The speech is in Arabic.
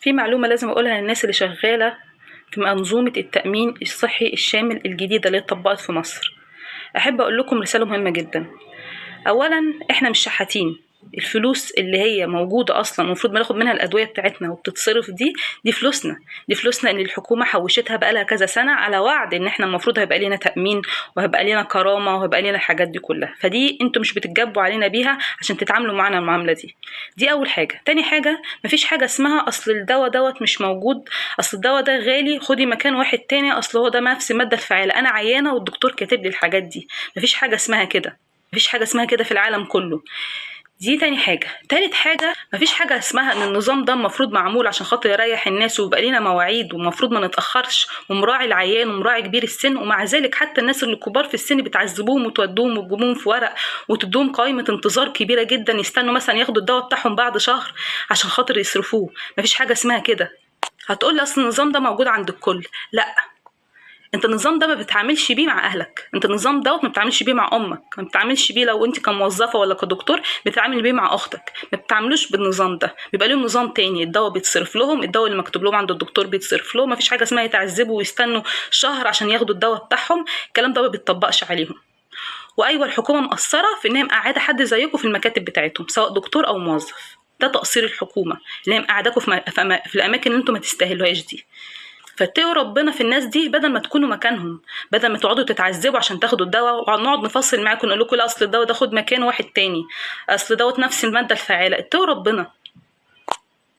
في معلومة لازم أقولها للناس اللي شغالة في منظومة التأمين الصحي الشامل الجديدة اللي اتطبقت في مصر. أحب أقول لكم رسالة مهمة جدا. أولا إحنا مش شحاتين، الفلوس اللي هي موجودة أصلا المفروض بناخد منها الأدوية بتاعتنا وبتتصرف دي فلوسنا، دي فلوسنا اللي الحكومة حوشتها بقالها كذا سنة على وعد إن إحنا المفروض هيبقى لنا تأمين وهيبقى لنا كرامة وهيبقى لنا الحاجات دي كلها، فدي انتوا مش بتتجبوا علينا بيها عشان تتعاملوا معانا المعاملة دي أول حاجة. تاني حاجة، مفيش حاجة اسمها أصل الدواء دوت مش موجود، أصل الدواء ده غالي خدي مكان واحد تاني، أصل هو ده نفس المادة الفعالة، أنا عيانة والدكتور كاتب لي الحاجات دي. مفيش حاجة اسمها كده، مفيش حاجة اسمها كده في العالم كله. دي تاني حاجة. تالت حاجة، مفيش حاجة اسمها ان النظام ده المفروض معمول عشان خاطر يريح الناس ويبقى لنا مواعيد ومفروض ما نتأخرش ومراعي العيان ومراعي كبير السن، ومع ذلك حتى الناس اللي كبار في السن بتعذبوهم وتودوهم وتجيبوهم في ورق وتدوهم قائمة انتظار كبيرة جدا يستنوا مثلا ياخدوا الدواء بتاعهم بعد شهر عشان خاطر يصرفوه. مفيش حاجة اسمها كده. هتقولي اصل النظام ده موجود عند الكل، لا، انت النظام ده ما بتتعاملش بيه مع اهلك، انت النظام دوت ما بتتعاملش بيه مع امك، ما بتتعاملش بيه لو انت كموظفه ولا كدكتور، بتتعامل بيه مع اختك، ما بتتعاملوش بالنظام ده، بيبقى لهم نظام تاني، الدواء بيتصرف لهم، الدواء اللي مكتوب لهم عند الدكتور بيتصرف لهم، ما فيش حاجه اسمها يتعذبوا ويستنوا شهر عشان ياخدوا الدواء بتاعهم، الكلام ده ما بيتطبقش عليهم. وايوه الحكومه مقصره في ان هي مقعده حد زيكم في المكاتب بتاعتهم سواء دكتور او موظف، ده تقصير الحكومه اللي هي مقعداكم في الاماكن اللي انتم ما تستاهلوهاش دي. فاتقوا ربنا في الناس دي بدل ما تكونوا مكانهم، بدل ما تقعدوا تتعذبوا عشان تاخدوا الدواء ونقعد نفصل معاكم نقول لكم لا اصل الدواء ده خد مكان واحد تاني، اصل دوت نفس الماده الفعاله. اتقوا ربنا.